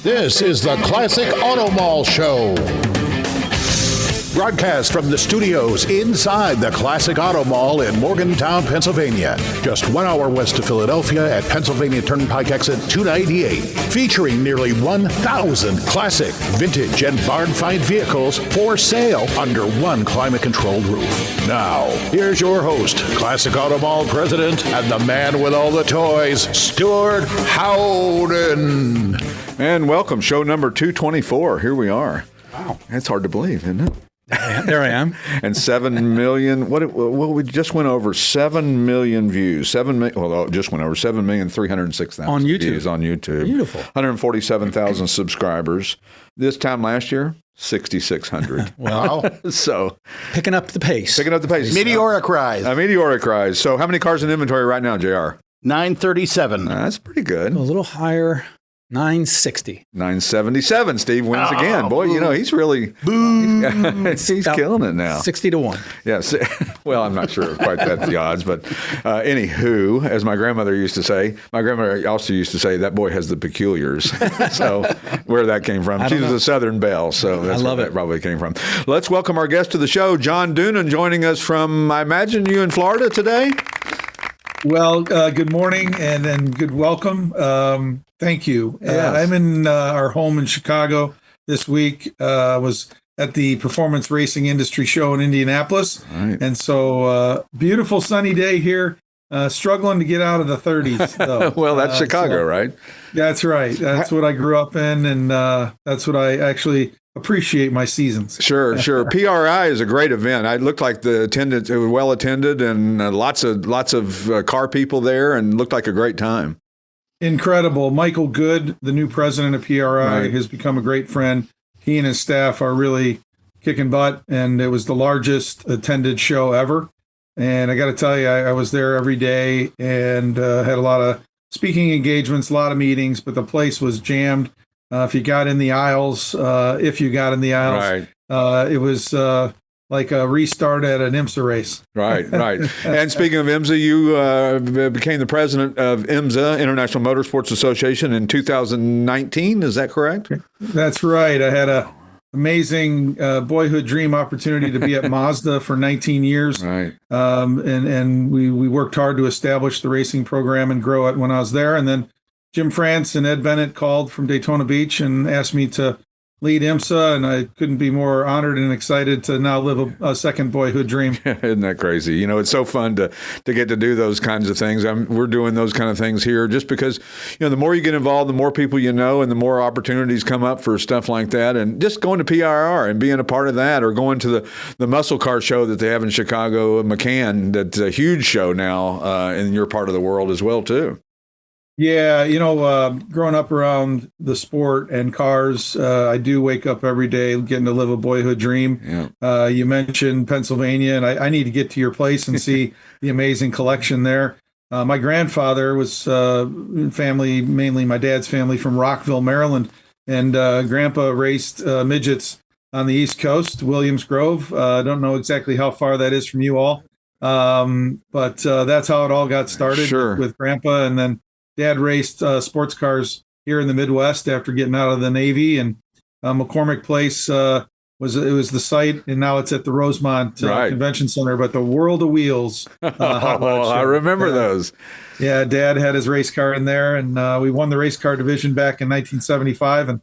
This is the Classic Auto Mall Show. Broadcast from the studios inside the Classic Auto Mall in Morgantown, Pennsylvania. Just 1 hour west of Philadelphia at Pennsylvania Turnpike exit 298. Featuring nearly 1,000 classic, vintage, and barn-find vehicles for sale under one climate-controlled roof. Now, here's your host, Classic Auto Mall president and the man with all the toys, Stewart Howden. And welcome, show number 224. Here we are. Wow. That's hard to believe, isn't it? There I am. And 7 million, we just went over 7 million views. Just went over 7,306,000 on YouTube. Views on YouTube. Beautiful. 147,000 subscribers. This time last year, 6,600. Wow. So Picking up the pace. Meteoric rise. A meteoric rise. So how many cars in inventory right now, JR? 937. That's pretty good. A little higher. 960. 977. Steve wins again. Boy, you know, he's really he's killing it now. 60 to 1. Yes. Well, I'm not sure quite that's the odds, but anywho, as my grandmother used to say, my grandmother also used to say that boy has the peculiars. So where that came from. She was a Southern belle, so that's where that probably came from. Let's welcome our guest to the show, John Doonan, joining us from, I imagine you in Florida today? Well, good morning and good welcome. Thank you. Yes. I'm in our home in Chicago this week. Was at the Performance Racing Industry Show in Indianapolis. Right. And so beautiful sunny day here. Struggling to get out of the 30s, though. Well, that's Chicago, right? That's right. That's what I grew up in, and that's what I actually appreciate my seasons. Sure. PRI is a great event. It looked like the attendance, it was well attended, and lots of car people there, and looked like a great time. Incredible. Michael Good, the new president of PRI, has become a great friend. He and his staff are really kicking butt, and it was the largest attended show ever. And I got to tell you, I was there every day and had a lot of speaking engagements, a lot of meetings, but the place was jammed. If you got in the aisles, it was like a restart at an IMSA race. Right. And speaking of IMSA, you became the president of IMSA, International Motorsports Association, in 2019. Is that correct? That's right. I had a amazing boyhood dream opportunity to be at Mazda for 19 years. Right. And we worked hard to establish the racing program and grow it when I was there. And then Jim France and Ed Bennett called from Daytona Beach and asked me to lead IMSA, and I couldn't be more honored and excited to now live a second boyhood dream. Isn't that crazy? You know, it's so fun to get to do those kinds of things. We're doing those kind of things here just because, you know, the more you get involved, the more people you know, and the more opportunities come up for stuff like that. And just going to PRR and being a part of that, or going to the muscle car show that they have in Chicago, McCann, that's a huge show now in your part of the world as well, too. Yeah, you know, growing up around the sport and cars, I do wake up every day getting to live a boyhood dream. Yeah. You mentioned Pennsylvania, and I need to get to your place and see the amazing collection there. My grandfather was family, mainly my dad's family, from Rockville, Maryland, and Grandpa raced midgets on the East Coast, Williams Grove. I don't know exactly how far that is from you all, but that's how it all got started with Grandpa, and then Dad raced sports cars here in the Midwest after getting out of the Navy, and McCormick Place was the site, and now it's at the Rosemont Convention Center. But the World of Wheels, I remember those. Yeah, Dad had his race car in there, and we won the race car division back in 1975, and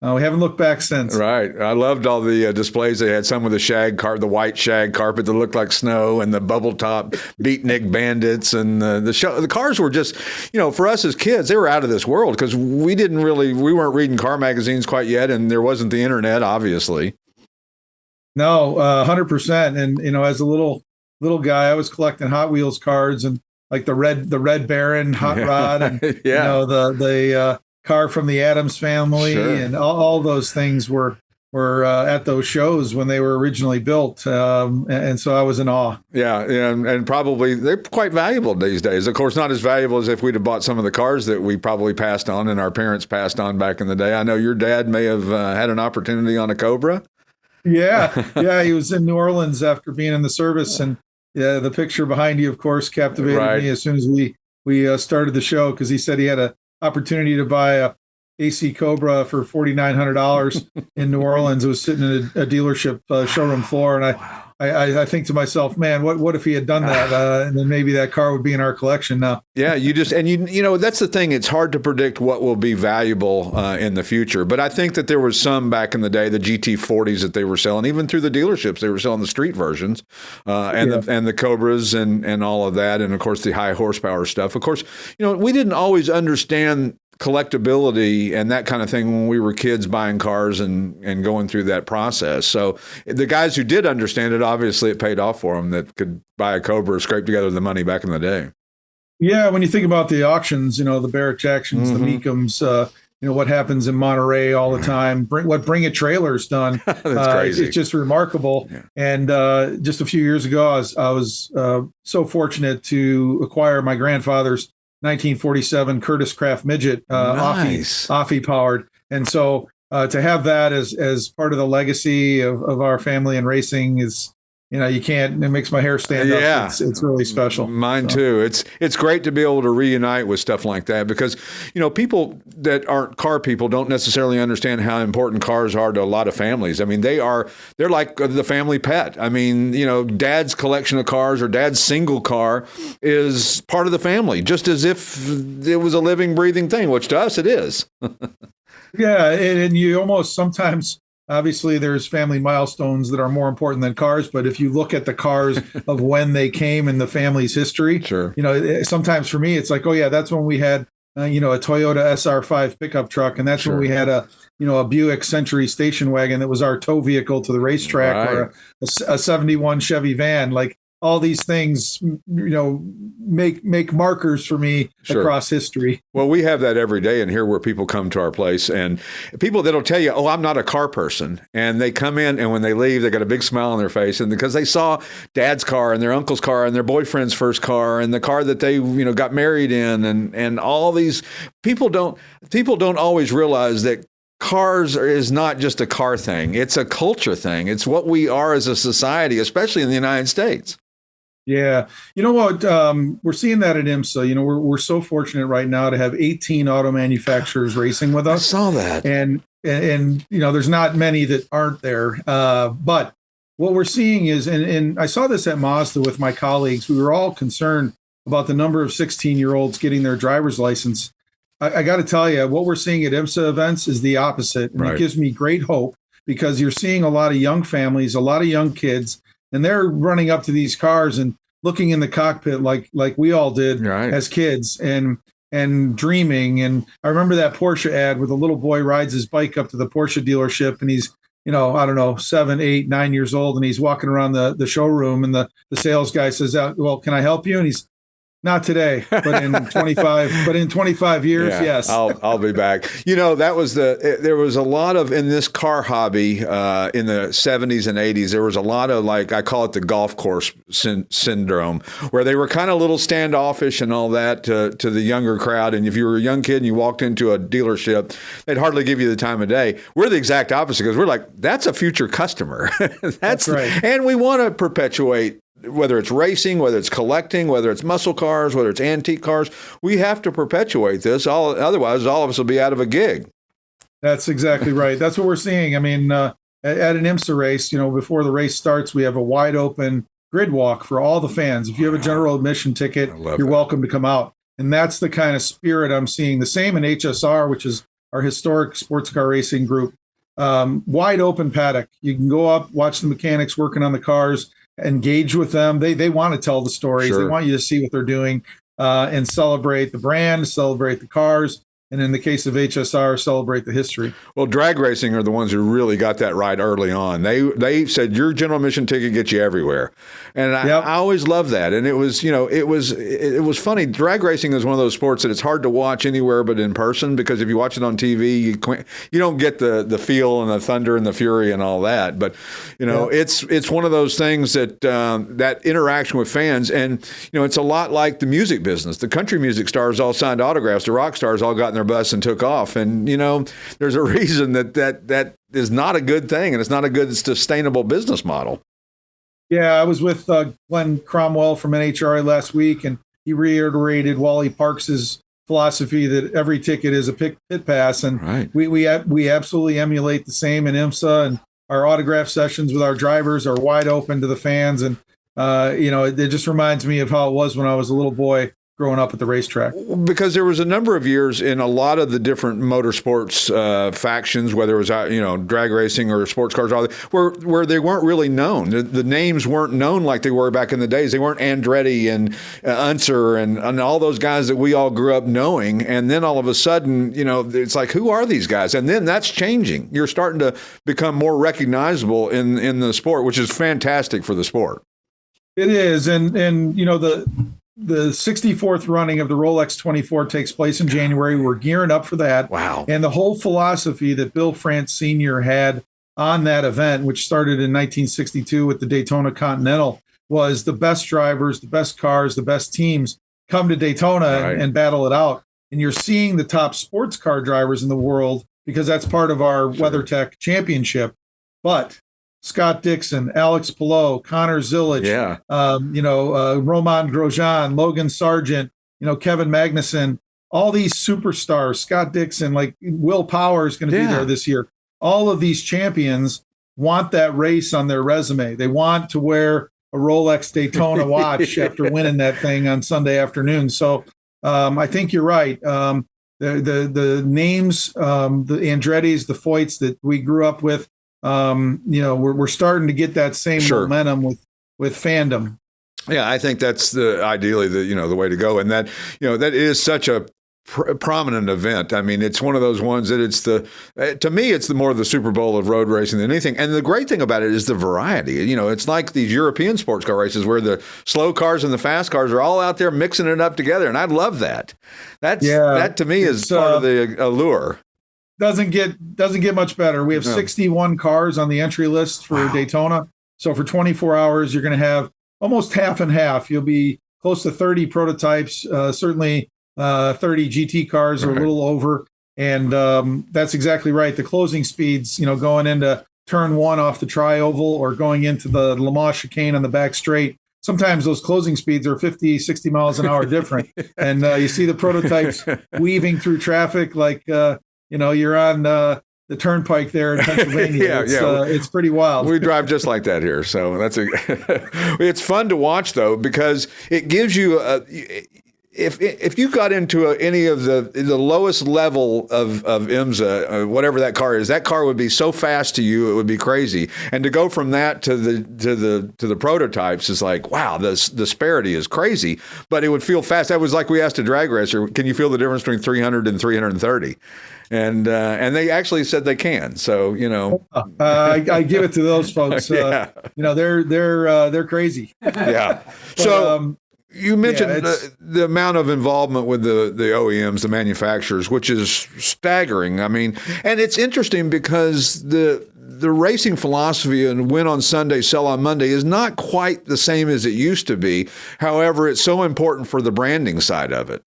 we haven't looked back since. Right. I loved all the displays. They had some with the white shag carpet that looked like snow, and the bubble top beatnik bandits, and the cars were just, you know, for us as kids, they were out of this world because we weren't reading car magazines quite yet, and there wasn't the internet, obviously. No, 100%. And you know, as a little guy, I was collecting Hot Wheels cards and like the Red Baron hot rod, and you know, the car from the Addams Family, and all those things were at those shows when they were originally built, and so I was in awe. Yeah, and probably they're quite valuable these days. Of course, not as valuable as if we'd have bought some of the cars that we probably passed on and our parents passed on back in the day. I know your dad may have had an opportunity on a Cobra. Yeah, he was in New Orleans after being in the service, and the picture behind you, of course, captivated me as soon as we started the show, because he said he had a opportunity to buy a AC Cobra for $4,900 in New Orleans. It was sitting in a dealership showroom floor, and I think to myself, man, what if he had done that? And then maybe that car would be in our collection now. Yeah, you know, that's the thing. It's hard to predict what will be valuable in the future. But I think that there was some back in the day, the GT40s that they were selling, even through the dealerships, they were selling the street versions and the Cobras and all of that. And of course, the high horsepower stuff. Of course, you know, we didn't always understand collectability and that kind of thing when we were kids buying cars and going through that process. So the guys who did understand it, obviously it paid off for them that could buy a Cobra, scrape together the money back in the day. Yeah, when you think about the auctions, you know, the barret-jacksons, the Meekums, you know, what happens in Monterey all the time, Bring It Trailer's done. That's crazy. It's just remarkable. Yeah. And just a few years ago, I was so fortunate to acquire my grandfather's 1947 Curtis Craft midget, nice. Offie powered. And so to have that as part of the legacy of our family and racing is, you know, it makes my hair stand up. It's really special. Mine too. It's great to be able to reunite with stuff like that because, you know, people that aren't car people don't necessarily understand how important cars are to a lot of families. I mean, they're like the family pet. I mean, you know, dad's collection of cars or dad's single car is part of the family, just as if it was a living, breathing thing, which to us it is. Yeah. And you almost sometimes, obviously, there's family milestones that are more important than cars. But if you look at the cars of when they came in the family's history, sure. You know, sometimes for me, it's like, oh, yeah, that's when we had, you know, a Toyota SR5 pickup truck. And that's when we had a Buick Century station wagon that was our tow vehicle to the racetrack, right. Or a 71 Chevy van. Like all these things, you know, make markers for me across history. Well, we have that every day in here where people come to our place and people that'll tell you, oh, I'm not a car person. And they come in and when they leave, they got a big smile on their face. And because they saw dad's car and their uncle's car and their boyfriend's first car and the car that they, you know, got married in and all these people don't always realize that cars is not just a car thing. It's a culture thing. It's what we are as a society, especially in the United States. Yeah. You know what? We're seeing that at IMSA. You know, we're so fortunate right now to have 18 auto manufacturers racing with us. I saw that. And you know, there's not many that aren't there. But what we're seeing is, and I saw this at Mazda with my colleagues, we were all concerned about the number of 16-year-olds getting their driver's license. I got to tell you, what we're seeing at IMSA events is the opposite. And It gives me great hope because you're seeing a lot of young families, a lot of young kids, and they're running up to these cars and looking in the cockpit like we all did as kids and dreaming. And I remember that Porsche ad where the little boy rides his bike up to the Porsche dealership and he's, you know, I don't know, 7, 8, 9 years old. And he's walking around the showroom and the sales guy says, well, can I help you? And he's, not today, but in 25 years, yes. I'll be back. You know, there was a lot of, in this car hobby in the 70s and 80s, there was a lot of, like, I call it the golf course syndrome, where they were kind of a little standoffish and all that to the younger crowd. And if you were a young kid and you walked into a dealership, they'd hardly give you the time of day. We're the exact opposite because we're like, that's a future customer. That's right. And we want to perpetuate, whether it's racing, whether it's collecting, whether it's muscle cars, whether it's antique cars, we have to perpetuate this. Otherwise, all of us will be out of a gig. That's exactly right. That's what we're seeing. I mean, at an IMSA race, you know, before the race starts, we have a wide open grid walk for all the fans. If you have a general admission ticket, you're welcome to come out. And that's the kind of spirit I'm seeing. The same in HSR, which is our historic sports car racing group. Wide open paddock. You can go up, watch the mechanics working on the cars, engage with them. They want to tell the stories. Sure. They want you to see what they're doing and celebrate the brand, celebrate the cars. And in the case of HSR, celebrate the history. Well, drag racing are the ones who really got that right early on. They said your general admission ticket gets you everywhere, and I always loved that. And it was, you know, it was funny. Drag racing is one of those sports that it's hard to watch anywhere but in person, because if you watch it on TV, you don't get the feel and the thunder and the fury and all that. But you know, it's one of those things that that interaction with fans, and you know, it's a lot like the music business. The country music stars all signed autographs. The rock stars all got in their bus and took off. And you know, there's a reason that is not a good thing, and it's not a good sustainable business model. Yeah, I was with Glenn Cromwell from NHRA last week, and he reiterated Wally Parks's philosophy that every ticket is a pit pass, and we absolutely emulate the same in IMSA, and our autograph sessions with our drivers are wide open to the fans, and it just reminds me of how it was when I was a little boy growing up at the racetrack. Because there was a number of years in a lot of the different motorsports factions, whether it was drag racing or sports cars, where they weren't really known. The names weren't known like they were back in the days. They weren't Andretti and Unser and all those guys that we all grew up knowing. And then all of a sudden, it's like, who are these guys? And then that's changing. You're starting to become more recognizable in the sport, which is fantastic for the sport. It is, and the 64th running of the Rolex 24 takes place in January. We're gearing up for that. Wow. And the whole philosophy that Bill France Sr. had on that event, which started in 1962 with the Daytona Continental, was the best drivers, the best cars, the best teams come to Daytona and battle it out. And you're seeing the top sports car drivers in the world because that's part of our WeatherTech championship. But Scott Dixon, Alex Palou, Connor Zillage, Roman Grosjean, Logan Sargent, Kevin Magnussen, all these superstars, Scott Dixon, like Will Power is going to be there this year. All of these champions want that race on their resume. They want to wear a Rolex Daytona watch after winning that thing on Sunday afternoon. So I think you're right. The names, the Andrettis, the Foyts that we grew up with, we're starting to get that same momentum with fandom. Yeah, I think that's ideally the way to go, and that that is such a prominent event. I mean, it's one of those ones that to me it's the more of the Super Bowl of road racing than anything. And the great thing about it is the variety. It's like these European sports car races where the slow cars and the fast cars are all out there mixing it up together, and I love that. That to me is part of the allure. Doesn't get much better. We have 61 cars on the entry list for Daytona. So for 24 hours, you're going to have almost half and half. You'll be close to 30 prototypes, certainly 30 GT cars or a little over. And that's exactly right. The closing speeds, going into turn one off the tri-oval or going into the Le Mans chicane on the back straight, sometimes those closing speeds are 50, 60 miles an hour different. And you see the prototypes weaving through traffic like you're on the turnpike there in Pennsylvania. It's pretty wild. We drive just like that here. So it's fun to watch, though, because it gives you if you got into any of the lowest level of IMSA, whatever that car would be so fast to you, it would be crazy. And to go from that to the prototypes is like, wow, the disparity is crazy. But it would feel fast. That was like we asked a drag racer, can you feel the difference between 300 and 330? And they actually said they can. So I give it to those folks. They're crazy. Yeah. So. You mentioned the amount of involvement with the OEMs, the manufacturers, which is staggering. I mean, and it's interesting because the racing philosophy and win on Sunday, sell on Monday is not quite the same as it used to be. However, it's so important for the branding side of it.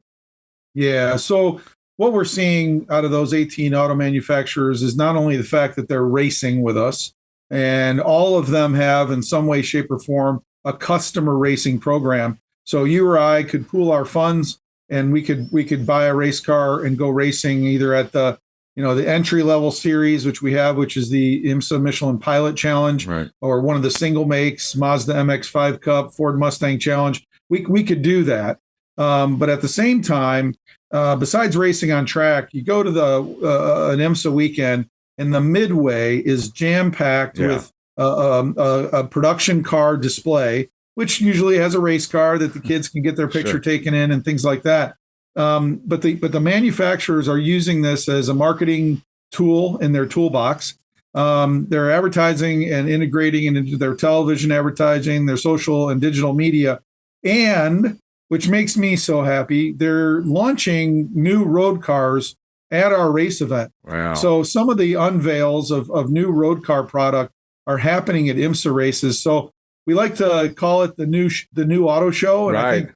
Yeah. So what we're seeing out of those 18 auto manufacturers is not only the fact that they're racing with us, and all of them have in some way, shape, or form a customer racing program. So you or I could pool our funds and we could buy a race car and go racing either at the entry level series, which we have, which is the IMSA Michelin Pilot Challenge, or one of the single makes, Mazda MX-5 Cup, Ford Mustang Challenge. We could do that. But at the same time, besides racing on track, you go to an IMSA weekend and the midway is jam packed with a production car display, which usually has a race car that the kids can get their picture taken in and things like that. But the manufacturers are using this as a marketing tool in their toolbox. They're advertising and integrating it into their television advertising, their social and digital media, and which makes me so happy, they're launching new road cars at our race event. Wow. So some of the unveils of new road car product are happening at IMSA races. So we like to call it the new auto show, and I think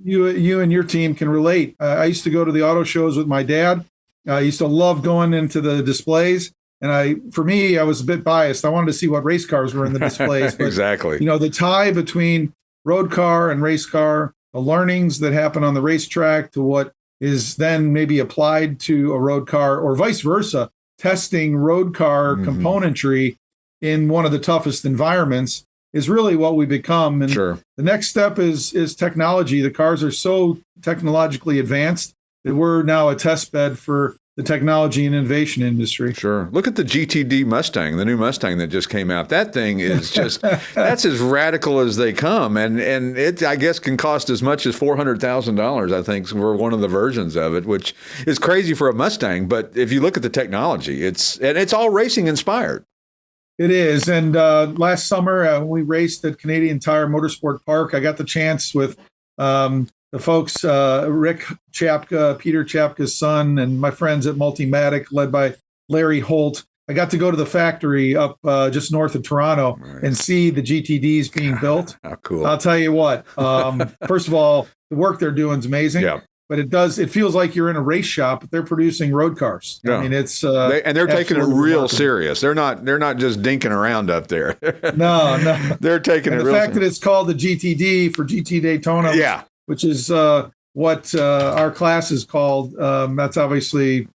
you and your team can relate. I used to go to the auto shows with my dad. I used to love going into the displays, and for me, I was a bit biased. I wanted to see what race cars were in the displays. But, exactly. The tie between road car and race car, the learnings that happen on the racetrack to what is then maybe applied to a road car, or vice versa, testing road car componentry in one of the toughest environments is really what we become. And Sure. the next step is technology. The cars are so technologically advanced that we're now a test bed for the technology and innovation industry. Sure. Look at the GTD Mustang, the new Mustang that just came out. That thing is just, that's as radical as they come. And it, I guess, can cost as much as $400,000, I think, for one of the versions of it, which is crazy for a Mustang. But if you look at the technology, it's all racing inspired. It is. And last summer, we raced at Canadian Tire Motorsport Park. I got the chance with the folks, Rick Chapka, Peter Chapka's son, and my friends at Multimatic, led by Larry Holt. I got to go to the factory up just north of Toronto and see the GTDs being built. How cool. I'll tell you what, first of all, the work they're doing is amazing. Yeah. But it feels like you're in a race shop, but they're producing road cars. Yeah. I mean, it's they're taking it real remarkable. serious. They're not just dinking around up there. No. They're taking And it the real fact that it's called the GTD for GT Daytona, Yeah. which is what our class is called, that's obviously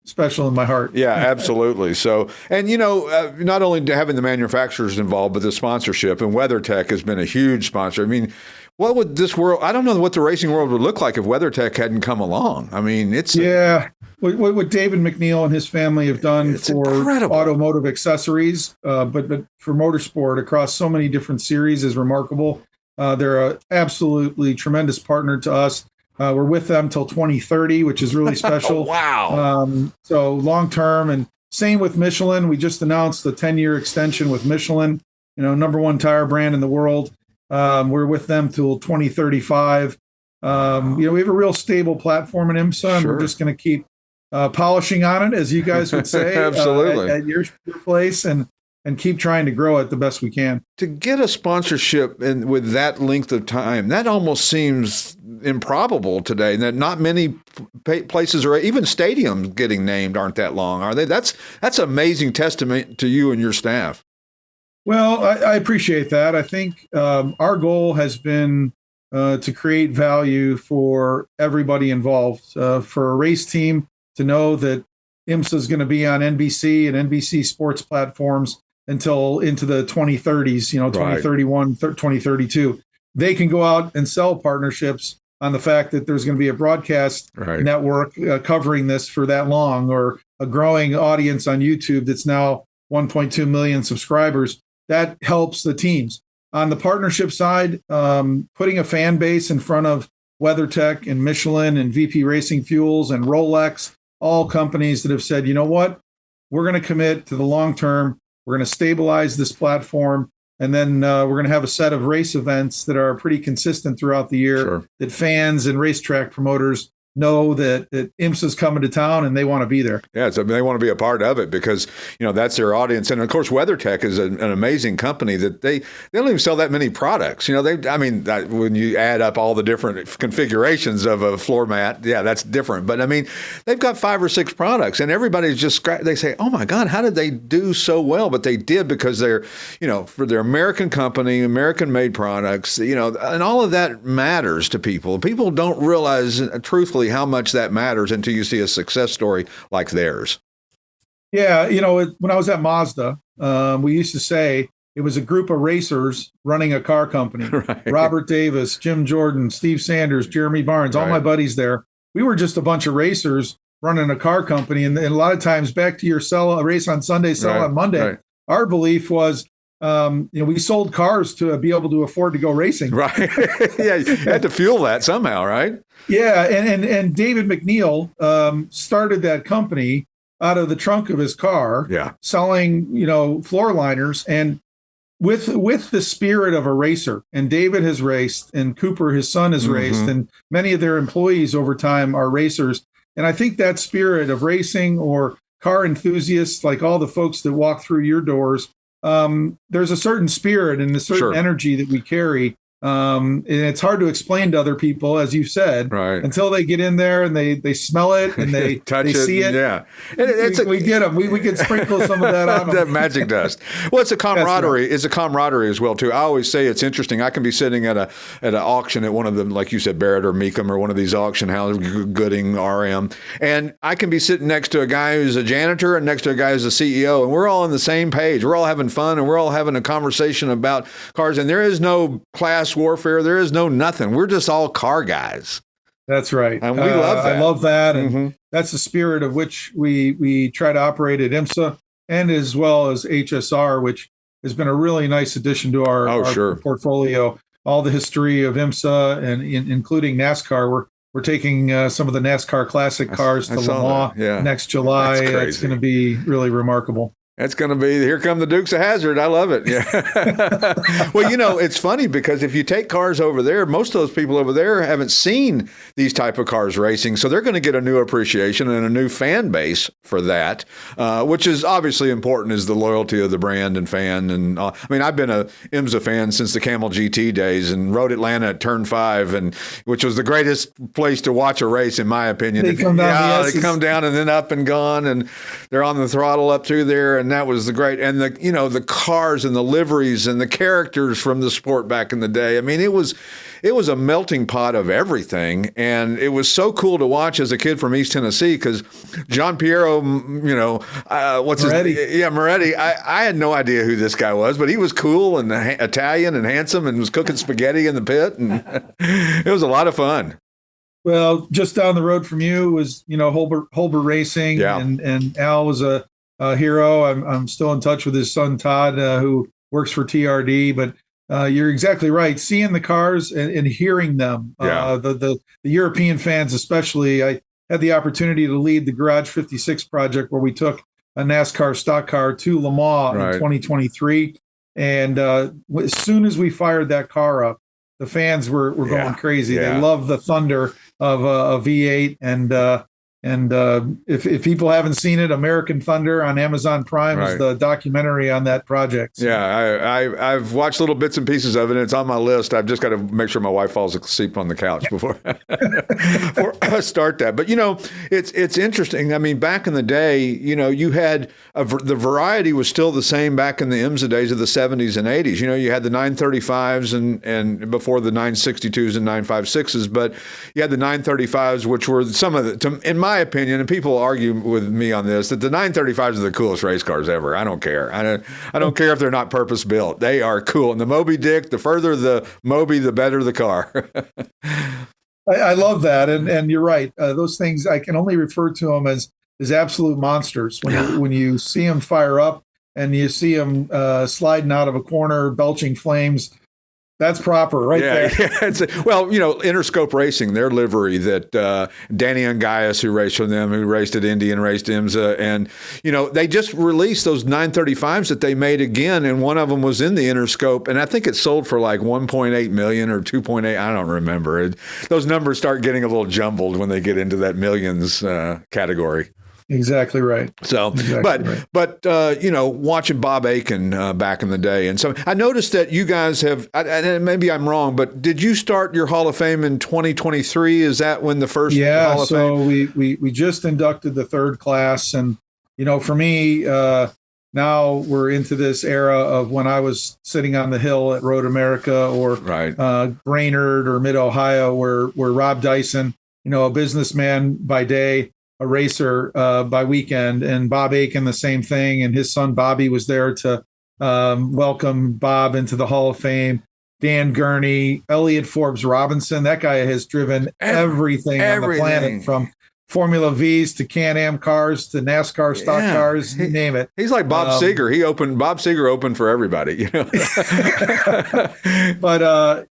special in my heart. Yeah, absolutely. So, and not only having the manufacturers involved, but the sponsorship, and WeatherTech has been a huge sponsor. I mean, what would this world, I don't know what the racing world would look like if WeatherTech hadn't come along. I mean, it's... Yeah. What David McNeil and his family have done for incredible. automotive accessories, but for motorsport across so many different series is remarkable. They're an absolutely tremendous partner to us. We're with them till 2030, which is really special. Wow. So long term, and same with Michelin. We just announced a 10-year extension with Michelin, number one tire brand in the world. We're with them till 2035. We have a real stable platform in IMSA, and Sure. we're just going to keep polishing on it, as you guys would say, Absolutely. at your place, and keep trying to grow it the best we can. To get a sponsorship with that length of time, that almost seems improbable today. That not many places, or even stadiums getting named, aren't that long, are they? That's amazing testament to you and your staff. Well, I appreciate that. I think our goal has been to create value for everybody involved, for a race team to know that IMSA is going to be on NBC and NBC sports platforms until into the 2030s, 2031, 2032. They can go out and sell partnerships on the fact that there's going to be a broadcast network covering this for that long, or a growing audience on YouTube that's now 1.2 million subscribers. That helps the teams. On the partnership side, putting a fan base in front of WeatherTech and Michelin and VP Racing Fuels and Rolex, all companies that have said, you know what, we're going to commit to the long term. We're going to stabilize this platform. And then we're going to have a set of race events that are pretty consistent throughout the year, that fans and racetrack promoters know that IMSA's coming to town and they want to be there. Yeah, they want to be a part of it because, that's their audience. And of course, WeatherTech is an amazing company that they don't even sell that many products. When you add up all the different configurations of a floor mat, yeah, that's different. But they've got 5 or 6 products, and everybody's just, they say, oh my God, how did they do so well? But they did because they're, for their American company, American made products, and all of that matters to people. People don't realize truthfully how much that matters until you see a success story like theirs. Yeah, when I was at Mazda, we used to say it was a group of racers running a car company. Right. Robert Davis, Jim Jordan, Steve Sanders, Jeremy Barnes, all my buddies there. We were just a bunch of racers running a car company. And a lot of times, back to your sell a race on Sunday, sell on Monday, our belief was, we sold cars to be able to afford to go racing. Right. Yeah, you had to fuel that somehow, right? Yeah, and David McNeil started that company out of the trunk of his car, selling, floor liners, and with the spirit of a racer. And David has raced, and Cooper, his son, has raced, and many of their employees over time are racers. And I think that spirit of racing, or car enthusiasts, like all the folks that walk through your doors, there's a certain spirit and a certain energy that we carry And it's hard to explain to other people, as you said, right, until they get in there and they smell it and they touch they it, see it. Yeah, we get them. We can sprinkle some of that on them. That magic dust. Well, it's a camaraderie. Right. It's a camaraderie as well too. I always say it's interesting. I can be sitting at an auction at one of them, like you said, Barrett or Meekum or one of these auction houses, Gooding, RM, and I can be sitting next to a guy who's a janitor and next to a guy who's a CEO, and we're all on the same page. We're all having fun and we're all having a conversation about cars. And there is no class warfare. There is no nothing. We're just all car guys. That's right. And we love that. I love that. And that's the spirit of which we try to operate at IMSA and as well as HSR, which has been a really nice addition to our portfolio. All the history of IMSA and including NASCAR. We're taking some of the NASCAR classic cars to Le Mans next July. It's going to be really remarkable. It's going to be, here come the Dukes of Hazzard. I love it. Yeah. Well, it's funny because if you take cars over there, most of those people over there haven't seen these type of cars racing. So they're going to get a new appreciation and a new fan base for that, which is obviously important, is the loyalty of the brand and fan. And I've been a IMSA fan since the Camel GT days and rode Atlanta at Turn 5, which was the greatest place to watch a race, in my opinion. They come down, they come down and then up and gone, and they're on the throttle up through there. And that was the great, and the cars and the liveries and the characters from the sport back in the day. I mean, it was a melting pot of everything, and it was so cool to watch as a kid from East Tennessee because John Piero, Moretti. I had no idea who this guy was, but he was cool and Italian and handsome and was cooking spaghetti in the pit, and it was a lot of fun. Well, just down the road from you was Holber Racing, and Al was a hero. I'm still in touch with his son Todd, who works for TRD. But you're exactly right. Seeing the cars and hearing them, the European fans especially. I had the opportunity to lead the Garage 56 project, where we took a NASCAR stock car to Le Mans in 2023. And as soon as we fired that car up, the fans were going crazy. They love the thunder of a V8, and if people haven't seen it, American Thunder on Amazon Prime is the documentary on that project. So. Yeah, I've watched little bits and pieces of it, and it's on my list. I've just got to make sure my wife falls asleep on the couch before I start that. But, it's interesting. I mean, back in the day, you had the variety was still the same back in the IMSA days of the 70s and 80s. You had the 935s and before the 962s and 956s, but you had the 935s, which were some of the, in my opinion, and people argue with me on this, that the 935s are the coolest race cars ever. I don't care. I don't care if they're not purpose built. They are cool. And the Moby Dick, the further the Moby, the better the car. I love that. And you're right. Those things, I can only refer to them as absolute monsters. When you see them fire up and you see them sliding out of a corner, belching flames, that's proper there. Yeah. Interscope Racing, their livery that Danny Ungaius, who raced for them, who raced at Indy and raced IMSA, and they just released those 935s that they made again, and one of them was in the Interscope, and I think it sold for like 1.8 million or 2.8. I don't remember. Those numbers start getting a little jumbled when they get into that millions category. Exactly right. So, but watching Bob Aiken back in the day, and so I noticed that you guys have, and maybe I'm wrong, but did you start your Hall of Fame in 2023? Is that when the first Hall of Fame? Yeah, so we just inducted the third class, and for me, now we're into this era of when I was sitting on the hill at Road America or Brainerd or Mid Ohio, where Rob Dyson, a businessman by day, a racer by weekend, and Bob Aiken, the same thing. And his son, Bobby, was there to welcome Bob into the Hall of Fame. Dan Gurney, Elliott Forbes Robinson, that guy has driven everything on the planet, from Formula Vs to Can-Am cars to NASCAR stock cars, you name it. He's like Bob Seger. Bob Seger opened for everybody, But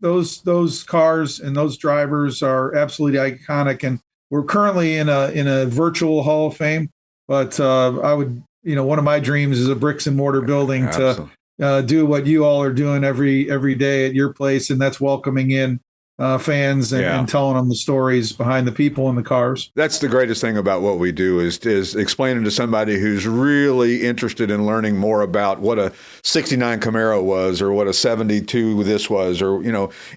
those cars and those drivers are absolutely iconic, and we're currently in a virtual Hall of Fame, but I would, one of my dreams is a bricks and mortar building to do what you all are doing every day at your place, and that's welcoming in fans and telling them the stories behind the people in the cars. That's the greatest thing about what we do is explaining to somebody who's really interested in learning more about what a 69 Camaro was or what a 72 this was, or,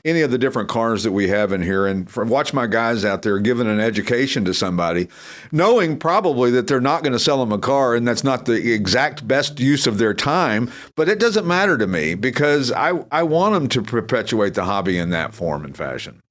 any of the different cars that we have in here. And watch my guys out there giving an education to somebody, knowing probably that they're not going to sell them a car and that's not the exact best use of their time. But it doesn't matter to me because I want them to perpetuate the hobby in that form and fashion.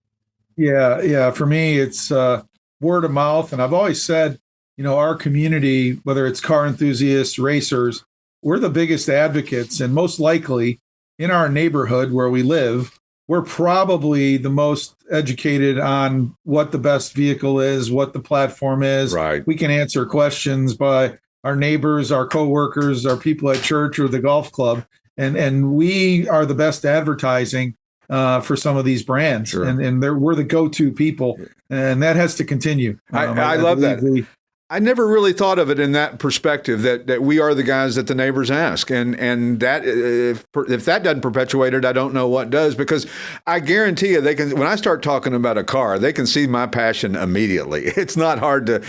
Yeah. For me, it's word of mouth. And I've always said, our community, whether it's car enthusiasts, racers, we're the biggest advocates. And most likely in our neighborhood where we live, we're probably the most educated on what the best vehicle is, what the platform is. Right. We can answer questions by our neighbors, our coworkers, our people at church or the golf club. And we are the best advertising for some of these brands, sure. and we're the go-to people, and that has to continue. I love that. I never really thought of it in that perspective that we are the guys that the neighbors ask, and that if that doesn't perpetuate it, I don't know what does, because I guarantee you they can. When I start talking about a car, they can see my passion immediately. It's not hard to.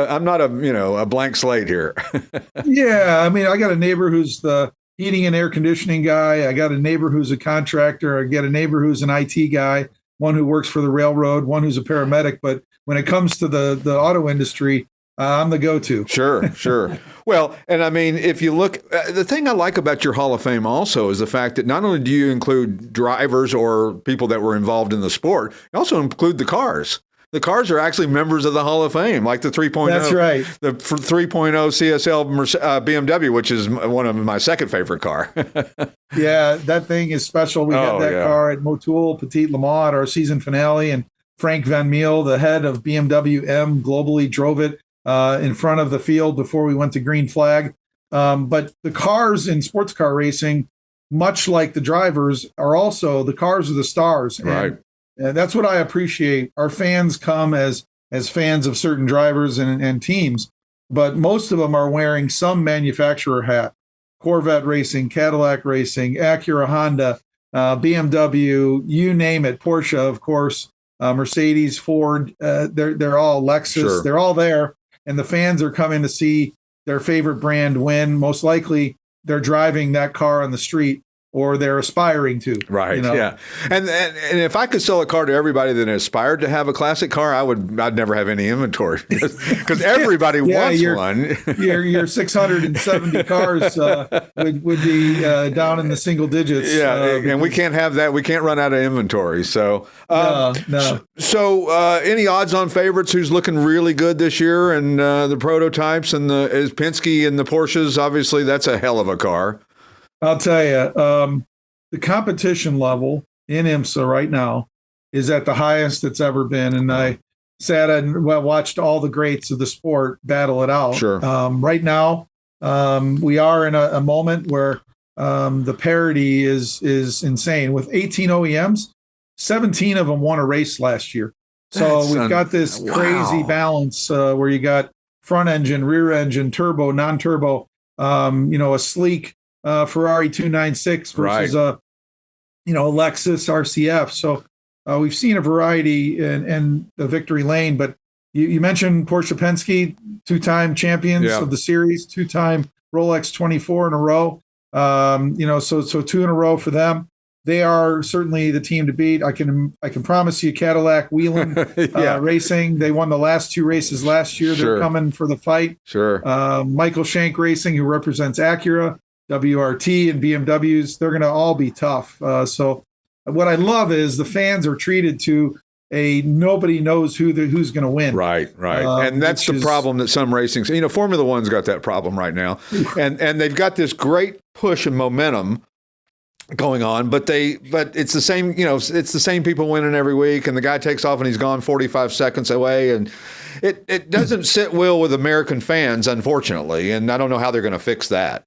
I'm not a blank slate here. Yeah, I mean, I got a neighbor who's the heating and air conditioning guy. I got a neighbor who's a contractor. I got a neighbor who's an IT guy, one who works for the railroad, one who's a paramedic. But when it comes to the auto industry, I'm the go-to. Sure. Well, and I mean, if you look, the thing I like about your Hall of Fame also is the fact that not only do you include drivers or people that were involved in the sport, you also include the cars. The cars are actually members of the Hall of Fame, like the 3.0. That's right. The 3.0 CSL BMW, which is one of my second favorite car. Yeah, that thing is special. We had that car at Motul Petit Le Mans at our season finale, and Frank Van Meel, the head of BMW M, globally drove it in front of the field before we went to green flag. But the cars in sports car racing, much like the drivers, are also the cars are the stars. Right. And that's what I appreciate. Our fans come as fans of certain drivers and teams, but most of them are wearing some manufacturer hat. Corvette Racing, Cadillac Racing, Acura, Honda, BMW, you name it, Porsche, of course, Mercedes, Ford, they're all Lexus, sure. They're all there. And the fans are coming to see their favorite brand win. Most likely they're driving that car on the street, or they're aspiring to. Right. Yeah. And if I could sell a car to everybody that aspired to have a classic car, I'd never have any inventory because everybody wants one. your 670 cars would be down in the single digits. Yeah. And we can't have that. We can't run out of inventory. So, no. So any odds on favorites who's looking really good this year, and the prototypes and is Penske and the Porsches? Obviously that's a hell of a car. I'll tell you, the competition level in IMSA right now is at the highest it's ever been. And I sat and watched all the greats of the sport battle it out. Sure. Right now, we are in a moment where the parity is insane. With 18 OEMs, 17 of them won a race last year. So we've got this crazy balance where you got front engine, rear engine, turbo, non-turbo, a sleek Ferrari 296 versus a Lexus RCF. So we've seen a variety in the victory lane. But you mentioned Porsche Penske, two-time champions of the series, two-time Rolex 24 in a row. So two in a row for them. They are certainly the team to beat. I can promise you, Cadillac Wheeling Racing. They won the last two races last year. Sure. They're coming for the fight. Sure. Michael Shank Racing, who represents Acura, WRT, and BMWs, they're going to all be tough. So what I love is the fans are treated to nobody knows who's going to win. Right. And that's the problem that some racing, Formula One's got that problem right now. and they've got this great push and momentum going on, but it's the same, it's the same people winning every week, and the guy takes off and he's gone 45 seconds away, and it doesn't sit well with American fans, unfortunately, and I don't know how they're going to fix that.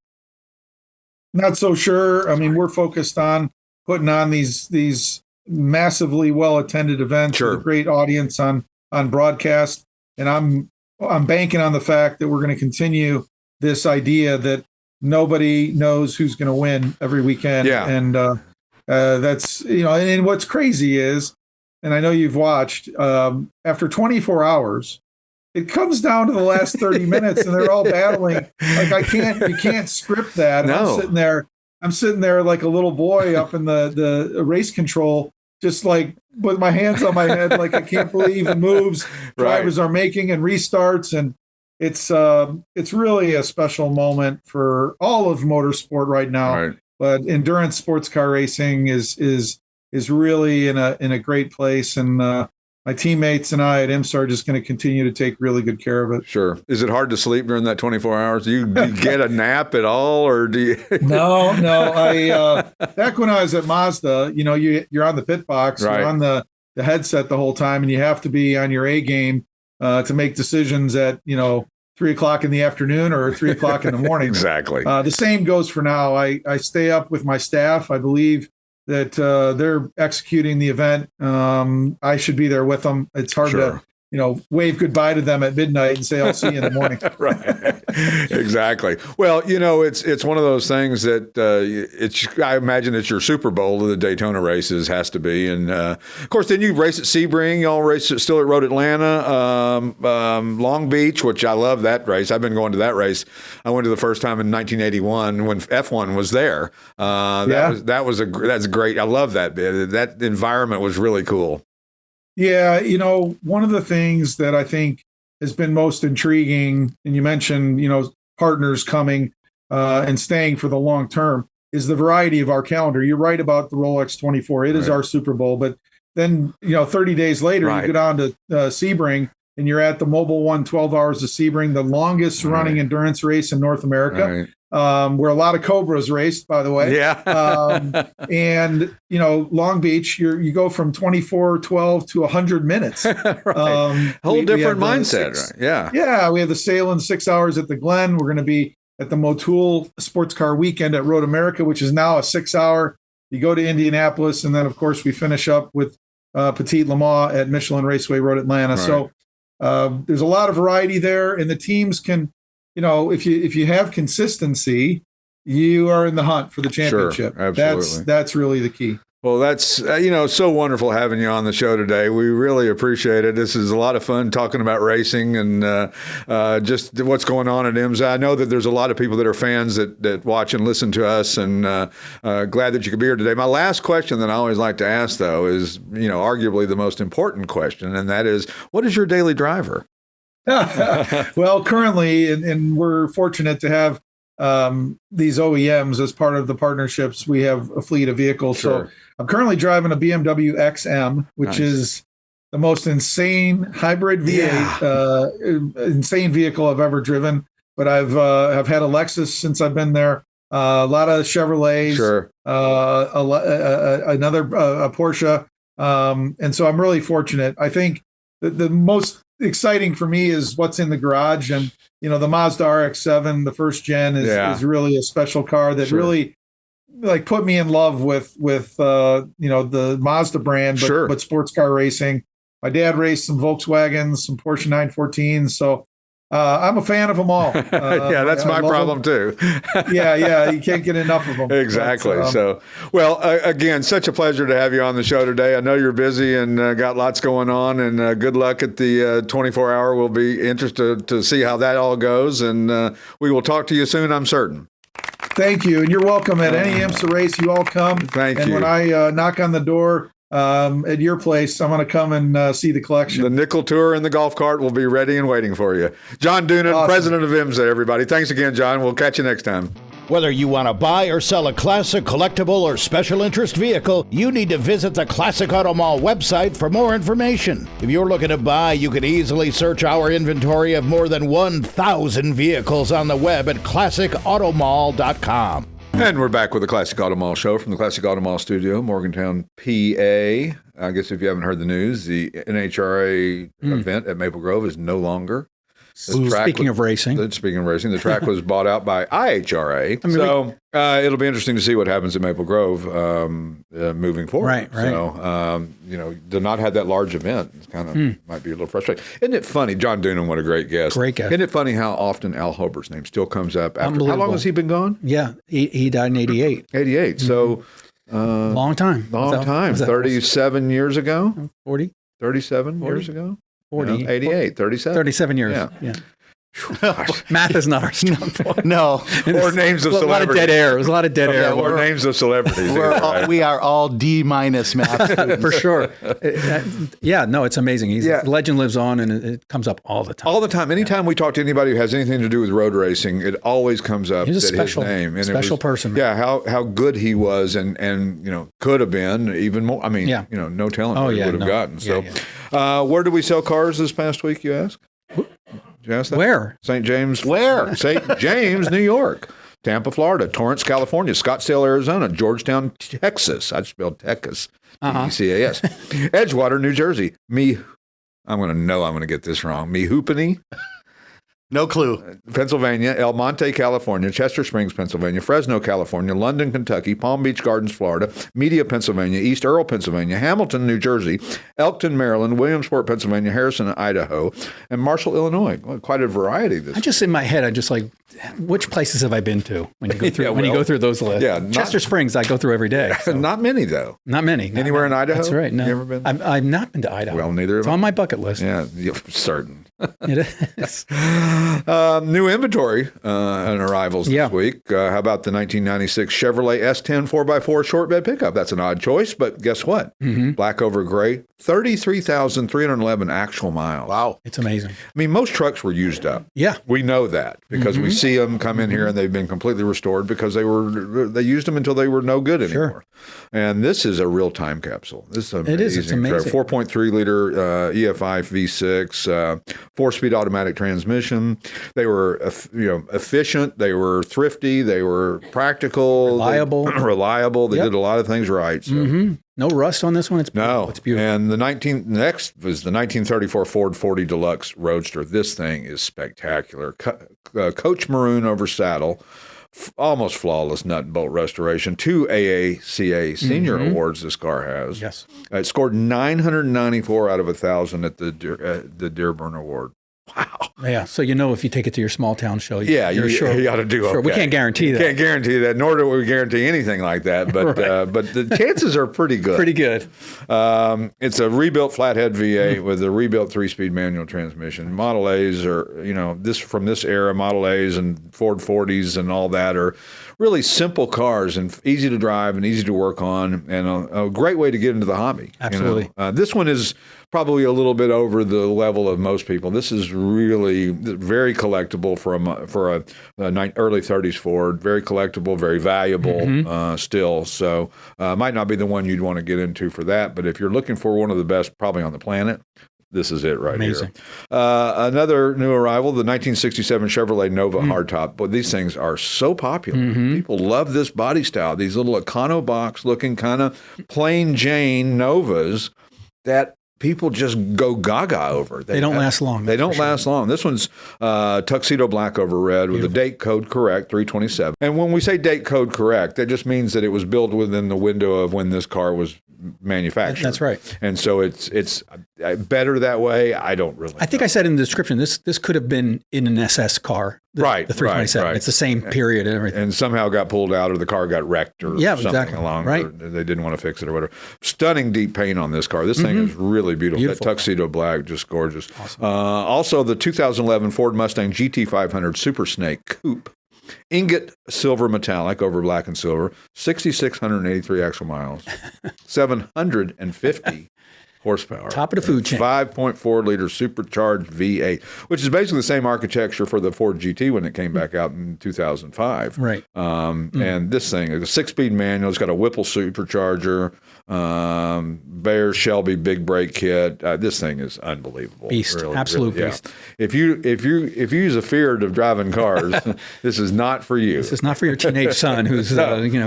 Not so sure. I mean, we're focused on putting on these massively well-attended events, sure, with a great audience on broadcast, and I'm banking on the fact that we're going to continue this idea that nobody knows who's going to win every weekend. Yeah. And that's, and what's crazy is and I know you've watched, after 24 hours, it comes down to the last 30 minutes and they're all battling. Like you can't script that. And No. I'm sitting there like a little boy up in the race control, just like with my hands on my head, like I can't believe the moves drivers are making and restarts. And it's really a special moment for all of motorsport right now. Right. But endurance sports car racing is really in a great place. And, my teammates and I at IMSA are just going to continue to take really good care of it. Sure. Is it hard to sleep during that 24 hours? Do you get a nap at all, or do you? No. I back when I was at Mazda, you're on the pit box, Right. you're on the headset the whole time, and you have to be on your A game to make decisions at 3:00 in the afternoon or 3:00 in the morning. Exactly. The same goes for now. I stay up with my staff. I believe that they're executing the event. I should be there with them. It's hard to, wave goodbye to them at midnight and say, I'll see you in the morning. Right. Exactly. Well, it's one of those things that I imagine it's your Super Bowl of the Daytona races has to be. And of course, then you race at Sebring. Y'all race still at Road Atlanta, Long Beach, which I love that race. I've been going to that race. I went to the first time in 1981 when F1 was there. That's great. I love that bit. That environment was really cool. Yeah, one of the things that I think has been most intriguing, and you mentioned, partners coming and staying for the long term, is the variety of our calendar. You're right about the Rolex 24. It is our Super Bowl. But then, 30 days later, you go down to Sebring, and you're at the Mobile One 12 Hours of Sebring, the longest running endurance race in North America. Where a lot of Cobras raced, by the way. Yeah. And, Long Beach, you go from 24-12 to 100 minutes. Whole different mindset, right? Yeah. Yeah. We have the Sail in 6 hours at the Glen. We're going to be at the Motul Sports Car Weekend at Road America, which is now a 6 hour. You go to Indianapolis, and then, of course, we finish up with Petit Le Mans at Michelin Raceway Road Atlanta. Right. So there's a lot of variety there, and the teams can, if you have consistency, you are in the hunt for the championship. Sure, absolutely. That's really the key. Well, that's, so wonderful having you on the show today. We really appreciate it. This is a lot of fun talking about racing and just what's going on at IMSA. I know that there's a lot of people that are fans that watch and listen to us, and glad that you could be here today. My last question that I always like to ask, though, is, arguably the most important question, and that is, what is your daily driver? Well, currently, and we're fortunate to have these OEMs as part of the partnerships. We have a fleet of vehicles. Sure. So I'm currently driving a BMW XM, which is the most insane hybrid V8, insane vehicle I've ever driven. But I've had a Lexus since I've been there. A lot of Chevrolets, another Porsche. And so I'm really fortunate. I think the most exciting for me is what's in the garage, and the Mazda RX-7, the first gen, is really a special car that really put me in love with the Mazda brand, but sports car racing. My dad raced some Volkswagens, some Porsche 914s, so I'm a fan of them all. That's my problem too. You can't get enough of them. Exactly. Again, such a pleasure to have you on the show today. I know you're busy and got lots going on, and good luck at the 24-hour. We'll be interested to see how that all goes, and we will talk to you soon, I'm certain. Thank you, and you're welcome at any IMSA race. You all come. Thank you. And when I knock on the door at your place, I'm going to come and see the collection. The nickel tour and the golf cart will be ready and waiting for you. John Doonan, President of IMSA, everybody. Thanks again, John. We'll catch you next time. Whether you want to buy or sell a classic, collectible, or special interest vehicle, you need to visit the Classic Auto Mall website for more information. If you're looking to buy, you can easily search our inventory of more than 1,000 vehicles on the web at classicautomall.com. And we're back with the Classic Auto Mall Show from the Classic Auto Mall Studio, Morgantown, PA. I guess if you haven't heard the news, the NHRA event at Maple Grove is no longer. Speaking of racing, the track was bought out by IHRA. It'll be interesting to see what happens at Maple Grove moving forward. Right. So, to not have that large event, it's kind of might be a little frustrating. Isn't it funny? John Doonan, what a great guest. Great guest. Isn't it funny how often Al Hobert's name still comes up after? How long has he been gone? Yeah, he died in 88. 88. So, Long time. Long time. 37 years ago? 40? 37 years ago? 40. No, 88, 37. 37 years. Yeah. Math is not our strong point. No. Or names of celebrities. A lot of dead air. It was a lot of dead air. Or names of celebrities. We are all D- math. For sure. No, it's amazing. Legend lives on, and it comes up all the time. All the time. Anytime we talk to anybody who has anything to do with road racing, it always comes up He's a that special, his name. And special person. Yeah, how good he was, and could have been even more. I mean, no telling what he would have gotten. So, where did we sell cars this past week, you ask? Did you ask that? Where? St. James. Where? St. James, New York. Tampa, Florida. Torrance, California. Scottsdale, Arizona. Georgetown, Texas. I spelled Texas. T-E-C-A-S. Edgewater, New Jersey. I'm going to get this wrong. Mehoopany. No clue. Pennsylvania, El Monte, California, Chester Springs, Pennsylvania, Fresno, California, London, Kentucky, Palm Beach Gardens, Florida, Media, Pennsylvania, East Earl, Pennsylvania, Hamilton, New Jersey, Elkton, Maryland, Williamsport, Pennsylvania, Harrison, Idaho, and Marshall, Illinois. Well, quite a variety. In my head, I just like, which places have I been to when you go through when you go through those lists? Yeah, Chester Springs, I go through every day. So. Not many though. Not many. Anywhere in Idaho? That's right. No, you ever been? I've not been to Idaho. Well, neither. It's on my bucket list. Yeah, certain. It is. New inventory and arrivals this week. How about the 1996 Chevrolet S10 4x4 short bed pickup? That's an odd choice, but guess what? Black over gray, 33,311 actual miles. Wow. It's amazing. I mean, most trucks were used up. Yeah. We know that because we see them come in here and they've been completely restored because they used them until they were no good anymore. Sure. And this is a real time capsule. This is amazing. It is. It's amazing. 4.3 liter EFI V6, 4-speed automatic transmission. They were efficient. They were thrifty. They were practical. Reliable. They did a lot of things right. So. No rust on this one. It's beautiful. It's beautiful. And the next was the 1934 Ford 40 Deluxe Roadster. This thing is spectacular. Coach maroon over saddle. Almost flawless nut and bolt restoration. 2 AACA senior awards this car has. Yes. It scored 994 out of 1,000 at the Dearborn Award. Wow. Yeah. So if you take it to your small town show, you ought to do okay. We can't guarantee that. Can't guarantee that, nor do we guarantee anything like that. But but the chances are pretty good. Pretty good. It's a rebuilt flathead V8 with a rebuilt 3-speed manual transmission. Model A's are from this era. Model A's and Ford 40s and all that are really simple cars and easy to drive and easy to work on, and a great way to get into the hobby. Absolutely. This one is probably a little bit over the level of most people. This is really very collectible for a early 30s Ford. Very collectible, very valuable still. So might not be the one you'd want to get into for that, but if you're looking for one of the best probably on the planet, this is it right here. Another new arrival, the 1967 Chevrolet Nova hardtop. But these things are so popular. People love this body style. These little Econo box looking kind of plain Jane Novas that people just go gaga over. They don't last long. They don't last long. This one's tuxedo black over red with the date code correct, 327. And when we say date code correct, that just means that it was built within the window of when this car was manufactured. That's right. And so it's better that way. I don't really I think I said in the description, this could have been in an SS car. The 327. Right. It's the same period and everything. And somehow got pulled out or the car got wrecked or something along. Right. Or they didn't want to fix it or whatever. Stunning deep paint on this car. This thing is really beautiful. That tuxedo black, just gorgeous. Awesome. Also, the 2011 Ford Mustang GT500 Super Snake Coupe. Ingot silver metallic over black and silver, 6,683 actual miles, 750 horsepower. Top of the food chain. 5.4 liter supercharged V8, which is basically the same architecture for the Ford GT when it came back out in 2005. Right. And this thing is a 6-speed manual. It's got a Whipple supercharger, Bayer Shelby big brake kit. This thing is unbelievable. Beast. Really, Absolute really, beast. If you use a fear of driving cars, this is not for you. This is not for your teenage son who's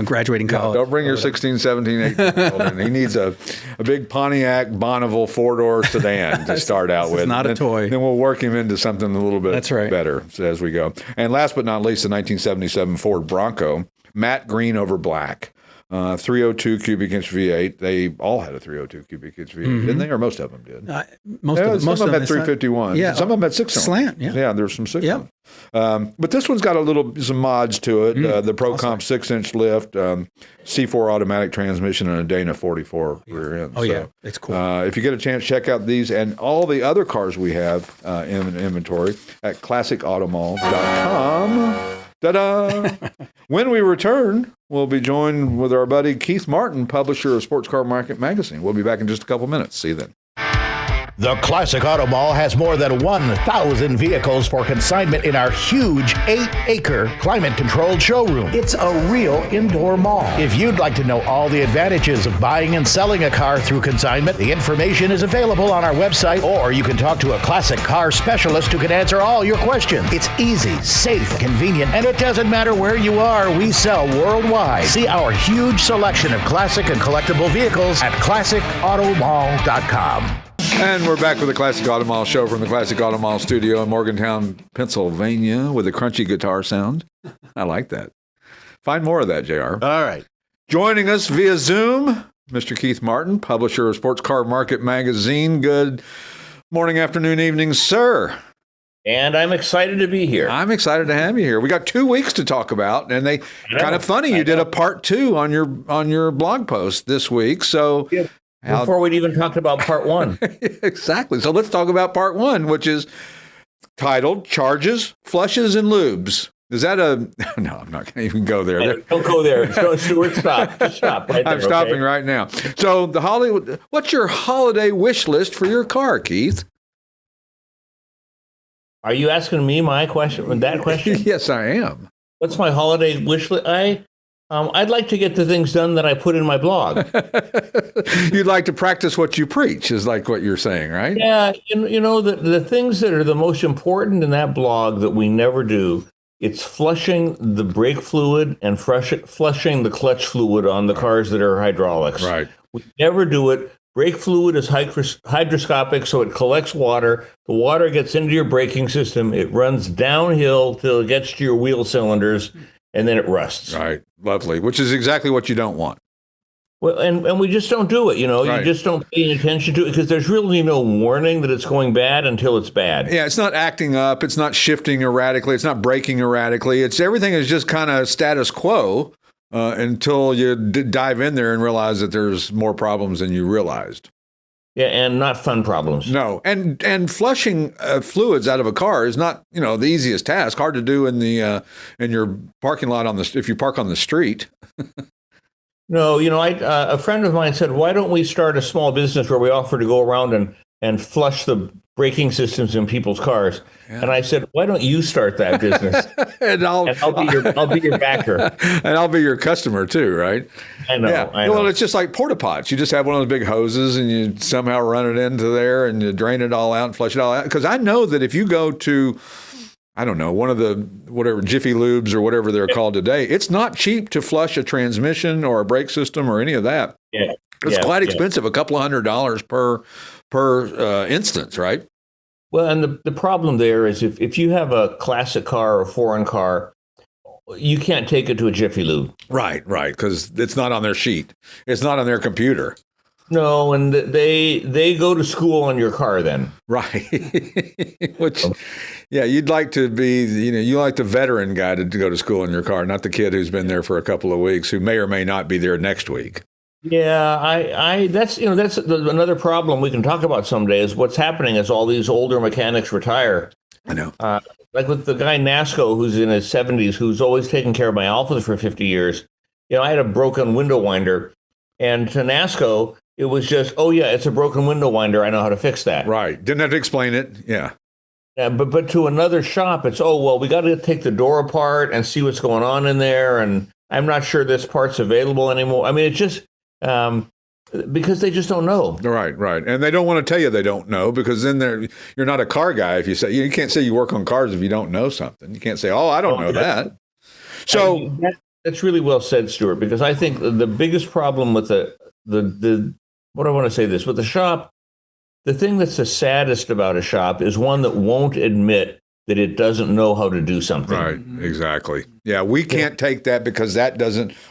graduating college. Don't bring your 16, 17, 18-year-old in. He needs a big Pontiac Bonneville 4-door sedan to start out with. It's not a toy. Then we'll work him into something a little bit better as we go. And last but not least, the 1977 Ford Bronco, matte green over black. 302 cubic inch V8. They all had a 302 cubic inch V8, didn't they? Or most of them did. Most of them had 351. Yeah, some of them had 6 slant. Yeah, there's some 6 but this one's got some mods to it. The Pro Comp 6-inch lift, C4 automatic transmission, and a Dana 44 rear end. It's cool. If you get a chance, check out these and all the other cars we have in inventory at classicautomall.com. Ta-da! When we return, we'll be joined with our buddy Keith Martin, publisher of Sports Car Market Magazine. We'll be back in just a couple minutes. See you then. The Classic Auto Mall has more than 1,000 vehicles for consignment in our huge 8-acre climate-controlled showroom. It's a real indoor mall. If you'd like to know all the advantages of buying and selling a car through consignment, the information is available on our website, or you can talk to a classic car specialist who can answer all your questions. It's easy, safe, convenient, and it doesn't matter where you are. We sell worldwide. See our huge selection of classic and collectible vehicles at classicautomall.com. And we're back with the Classic Auto Mall show from the Classic Auto Mall studio in Morgantown, Pennsylvania, with a crunchy guitar sound. I like that. Find more of that, JR. All right. Joining us via Zoom, Mr. Keith Martin, publisher of Sports Car Market Magazine. Good morning, afternoon, evening, sir. And I'm excited to be here. I'm excited to have you here. We got 2 weeks to talk about, and kind of funny. You did a part 2 on your blog post this week. So. Yeah. Before we'd even talked about part 1. Exactly. So let's talk about part 1, which is titled Charges, Flushes, and Lubes. Is that no, I'm not going to even go there. Don't go there. Stewart, stop. Just stop right there. I'm stopping right now. So what's your holiday wish list for your car, Keith? Are you asking me that question? Yes, I am. What's my holiday wish list? I'd like to get the things done that I put in my blog. You'd like to practice what you preach, is like what you're saying, right? Yeah. The things that are the most important in that blog that we never do, it's flushing the brake fluid and flushing the clutch fluid on the cars that are hydraulics. Right. We never do it. Brake fluid is hydroscopic, so it collects water. The water gets into your braking system. It runs downhill till it gets to your wheel cylinders, and then it rusts. Right. Lovely. Which is exactly what you don't want. Well, and we just don't do it. Right. You just don't pay any attention to it because there's really no warning that it's going bad until it's bad. Yeah, it's not acting up. It's not shifting erratically. It's not braking erratically. Everything is just kind of status quo until you dive in there and realize that there's more problems than you realized. Yeah, and not fun problems. No, and flushing fluids out of a car is not the easiest task. Hard to do in your parking lot if you park on the street. No, a friend of mine said, "Why don't we start a small business where we offer to go around and flush the braking systems in people's cars?" Yeah. And I said, "Why don't you start that business?" and I'll be your backer, and I'll be your customer too, right? I know. Yeah. I know. Well, it's just like porta pots. You just have one of those big hoses, and you somehow run it into there, and you drain it all out and flush it all out. Because I know that if you go to, I don't know, one of the whatever Jiffy Lubes or whatever they're called today, it's not cheap to flush a transmission or a brake system or any of that. Yeah, it's quite expensive, a couple of $100 per instance, right? Well, and the problem there is if you have a classic car or a foreign car, you can't take it to a Jiffy Lube. Right, because it's not on their sheet. It's not on their computer. No, and they go to school on your car then. Right. Which, yeah, you'd like to be, you like the veteran guy to go to school in your car, not the kid who's been there for a couple of weeks who may or may not be there next week. Yeah, that's another problem we can talk about someday is what's happening as all these older mechanics retire. I know. Like with the guy Nasco, who's in his 70s, who's always taken care of my Alphas for 50 years. I had a broken window winder, and to Nasco, it was just, oh yeah, it's a broken window winder. I know how to fix that. Right. Didn't have to explain it. Yeah. Yeah, but to another shop, it's, oh, well, we got to take the door apart and see what's going on in there, and I'm not sure this part's available anymore. I mean, it's just because they just don't know. Right. And they don't want to tell you they don't know because then you're not a car guy if you say, you can't say you work on cars if you don't know something. You can't say, oh, I don't know that. So that's really well said, Stewart, because I think the biggest problem with the what I want to say this, with the shop, the thing that's the saddest about a shop is one that won't admit that it doesn't know how to do something. Right, exactly. Yeah, we can't take that because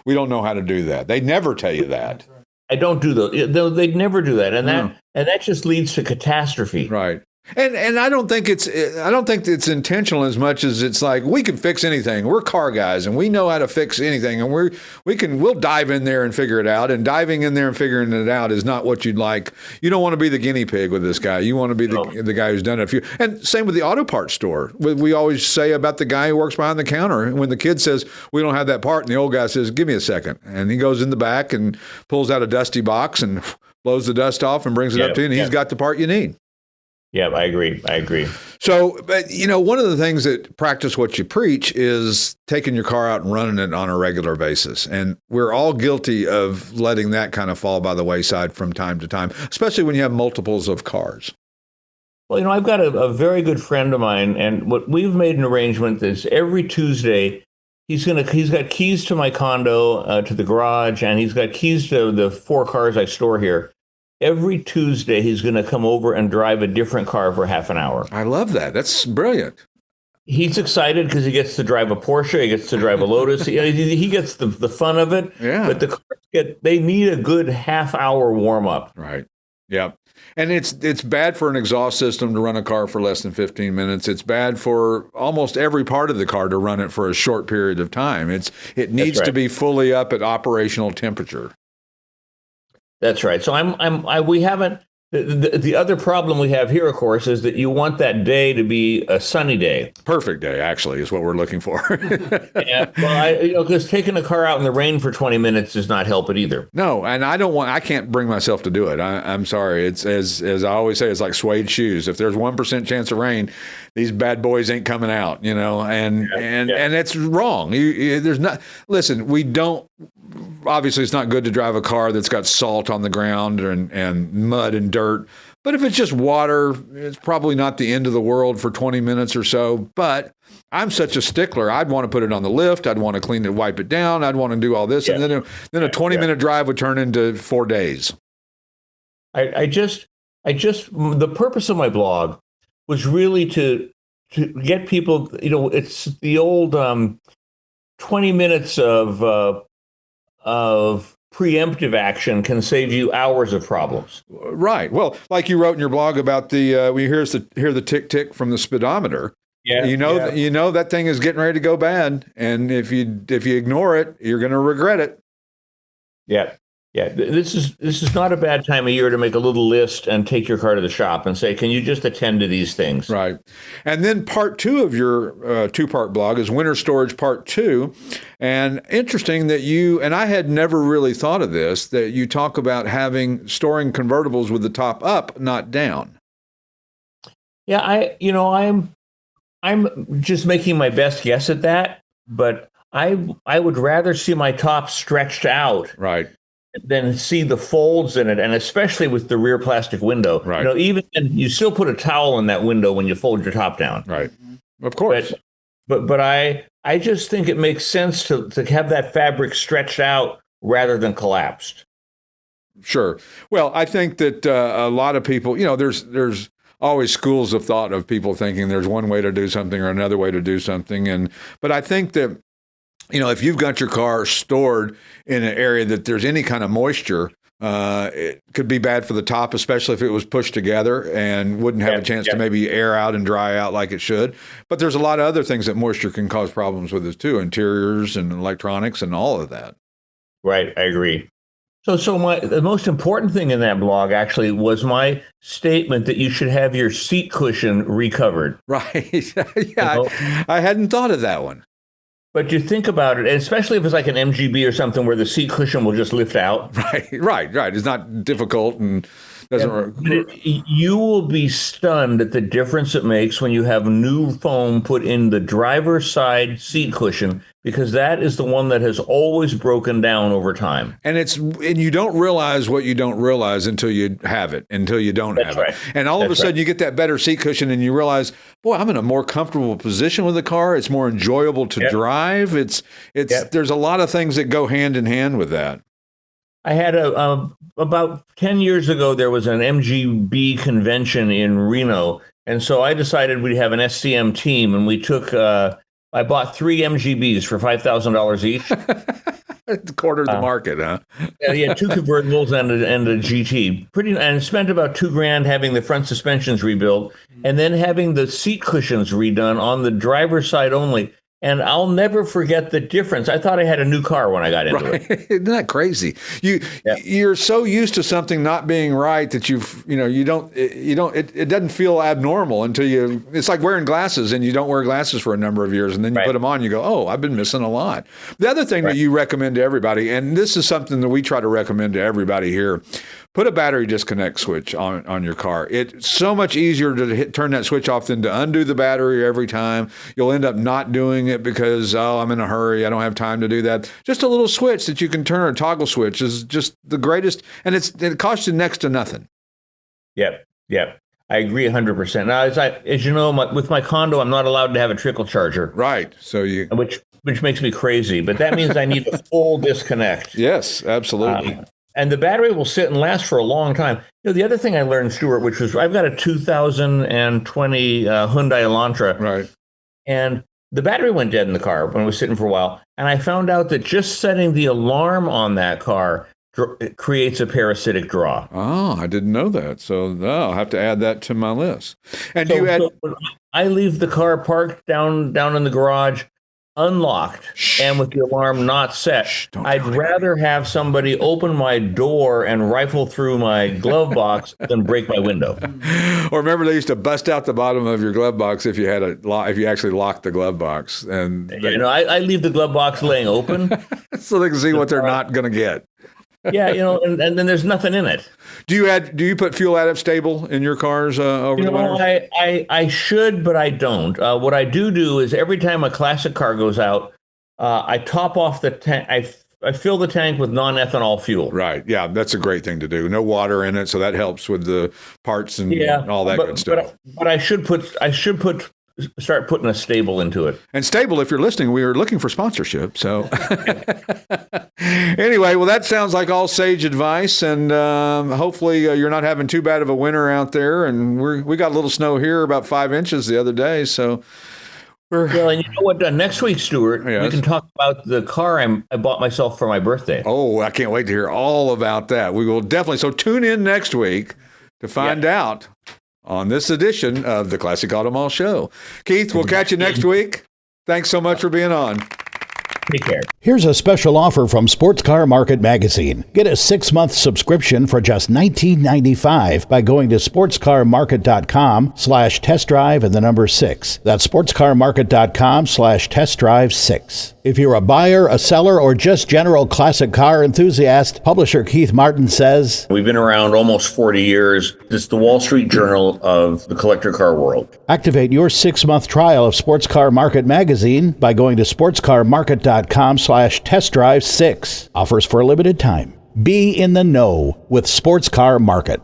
we don't know how to do that. They never tell you that. I don't do those. They'd never do that, and that just leads to catastrophe. Right. And I don't think it's intentional as much as it's like we can fix anything. We're car guys and we know how to fix anything, and we'll dive in there and figure it out. And diving in there and figuring it out is not what you'd like. You don't want to be the guinea pig with this guy. You want to be the guy who's done it. And same with the auto parts store. We always say about the guy who works behind the counter. When the kid says we don't have that part, and the old guy says, "Give me a second," and he goes in the back and pulls out a dusty box and blows the dust off and brings it up to you, and he's got the part you need. Yeah, I agree. So, but one of the things that practice what you preach is taking your car out and running it on a regular basis. And we're all guilty of letting that kind of fall by the wayside from time to time, especially when you have multiples of cars. Well, I've got a very good friend of mine, and what we've made an arrangement is every Tuesday he's got keys to my condo, to the garage, and he's got keys to the 4 cars I store here. Every Tuesday, he's going to come over and drive a different car for half an hour. I love that. That's brilliant. He's excited because he gets to drive a Porsche. He gets to drive a Lotus. He gets the fun of it. Yeah. But the cars they need a good half-hour warm-up. Right. Yeah. And it's bad for an exhaust system to run a car for less than 15 minutes. It's bad for almost every part of the car to run it for a short period of time. It needs to be fully up at operational temperature. That's right. So we haven't. The other problem we have here, of course, is that you want that day to be a sunny day. Perfect day, actually, is what we're looking for. Yeah, well, because taking a car out in the rain for 20 minutes does not help it either. No, and I can't bring myself to do it. I'm sorry. It's as I always say, it's like suede shoes. If there's 1% chance of rain, these bad boys ain't coming out, and it's wrong. There's not. Listen, we don't. Obviously, it's not good to drive a car that's got salt on the ground and mud and dirt. But if it's just water, it's probably not the end of the world for 20 minutes or so. But I'm such a stickler. I'd want to put it on the lift. I'd want to clean it, wipe it down. I'd want to do all this. Yeah. And then a 20-minute drive would turn into 4 days. I just the purpose of my blog was really to get people, it's the old 20 minutes of preemptive action can save you hours of problems. Right. Well, like you wrote in your blog about we hear the tick tick from the speedometer. Yeah. You know that thing is getting ready to go bad, and if you ignore it, you're going to regret it. Yeah. Yeah, this is not a bad time of year to make a little list and take your car to the shop and say, can you just attend to these things? Right. And then part 2 of your 2-part blog is Winter Storage Part 2. And interesting that and I had never really thought of this, that you talk about storing convertibles with the top up, not down. Yeah, I'm just making my best guess at that, but I would rather see my top stretched out. Right. Then see the folds in it, and especially with the rear plastic window. Right. Even you still put a towel in that window when you fold your top down. Right. Of course. But I just think it makes sense to have that fabric stretched out rather than collapsed. Sure. Well, I think that a lot of people, there's always schools of thought of people thinking there's one way to do something or another way to do something, but I think that if you've got your car stored in an area that there's any kind of moisture, it could be bad for the top, especially if it was pushed together and wouldn't have a chance to maybe air out and dry out like it should. But there's a lot of other things that moisture can cause problems with it too, interiors and electronics and all of that. Right, I agree. So the most important thing in that blog actually was my statement that you should have your seat cushion recovered. Right. Yeah, I hadn't thought of that one. But you think about it, especially if it's like an MGB or something where the seat cushion will just lift out. Right. It's not difficult and doesn't work. You will be stunned at the difference it makes when you have new foam put in the driver's side seat cushion, because that is the one that has always broken down over time. And you don't realize what you don't realize until you have it, until you don't have it. And all of a sudden you get that better seat cushion and you realize, boy, I'm in a more comfortable position with the car. It's more enjoyable to drive. There's a lot of things that go hand in hand with that. I had about 10 years ago, there was an MGB convention in Reno. And so I decided we'd have an SCM team, and we took, I bought 3 MGBs for $5,000 each. A quarter of the market, huh? Yeah, 2 convertibles and a GT. And spent about $2,000 having the front suspensions rebuilt, and then having the seat cushions redone on the driver's side only. And I'll never forget the difference. I thought I had a new car when I got into it. Isn't that crazy? You're so used to something not being right that it doesn't feel abnormal until it's like wearing glasses, and you don't wear glasses for a number of years, and then you put them on, you go, oh, I've been missing a lot. The other thing that you recommend to everybody, and this is something that we try to recommend to everybody here, put a battery disconnect switch on your car. It's so much easier to turn that switch off than to undo the battery every time. You'll end up not doing it because, I'm in a hurry, I don't have time to do that. Just a little switch that you can turn, a toggle switch, is just the greatest, and it costs you next to nothing. Yep. I agree 100%. Now, as you know, with my condo, I'm not allowed to have a trickle charger. Right. So which makes me crazy, but that means I need a full disconnect. Yes, absolutely. And the battery will sit and last for a long time. The other thing I learned, Stewart, which was I've got a 2020 Hyundai Elantra. Right. And the battery went dead in the car when it was sitting for a while. And I found out that just setting the alarm on that car creates a parasitic draw. Oh, I didn't know that. So I'll have to add that to my list. And I leave the car parked down in the garage, unlocked, and with the alarm not set. I'd rather have somebody open my door and rifle through my glove box than break my window. Or remember, they used to bust out the bottom of your glove box if you actually locked the glove box. And I leave the glove box laying open so they can see what they're not going to get. Yeah, and then there's nothing in it. Do you put fuel additive stable in your cars over the winter? I should, but I don't. What I do is every time a classic car goes out, I top off the tank. I fill the tank with non-ethanol fuel. Right. Yeah, that's a great thing to do. No water in it, so that helps with the parts and all that good stuff. But I should start putting a stable into it. And Stable, if you're listening, we are looking for sponsorship. So anyway, well, that sounds like all sage advice, and hopefully you're not having too bad of a winter out there. And we got a little snow here, about 5 inches the other day. So well, and you know what? Next week, Stewart, we can talk about the car I bought myself for my birthday. Oh, I can't wait to hear all about that. We will definitely. So tune in next week to find out on this edition of the Classic Auto Mall Show. Keith, we'll catch you next week. Thanks so much for being on. Take care. Here's a special offer from Sports Car Market Magazine. Get a 6-month subscription for just $19.95 by going to sportscarmarket.com/test drive and the number 6. That's sportscarmarket.com/test drive 6. If you're a buyer, a seller, or just general classic car enthusiast, publisher Keith Martin says, we've been around almost 40 years. It's the Wall Street Journal of the collector car world. Activate your 6-month trial of Sports Car Market Magazine by going to sportscarmarket.com/test drive 6. Offers for a limited time. Be in the know with Sports Car Market.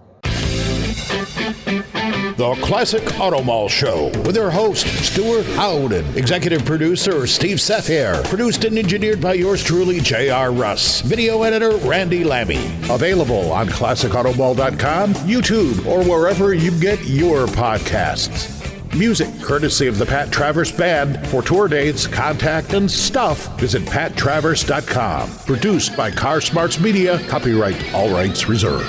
The Classic Auto Mall Show with their host, Stewart Howden, executive producer, Steve Sethier, produced and engineered by yours truly, J.R. Russ, video editor, Randy Lammy. Available on ClassicAutomall.com, YouTube, or wherever you get your podcasts. Music courtesy of the Pat Travers Band. For tour dates, contact, and stuff, visit PatTravers.com. Produced by Car Smarts Media. Copyright all rights reserved.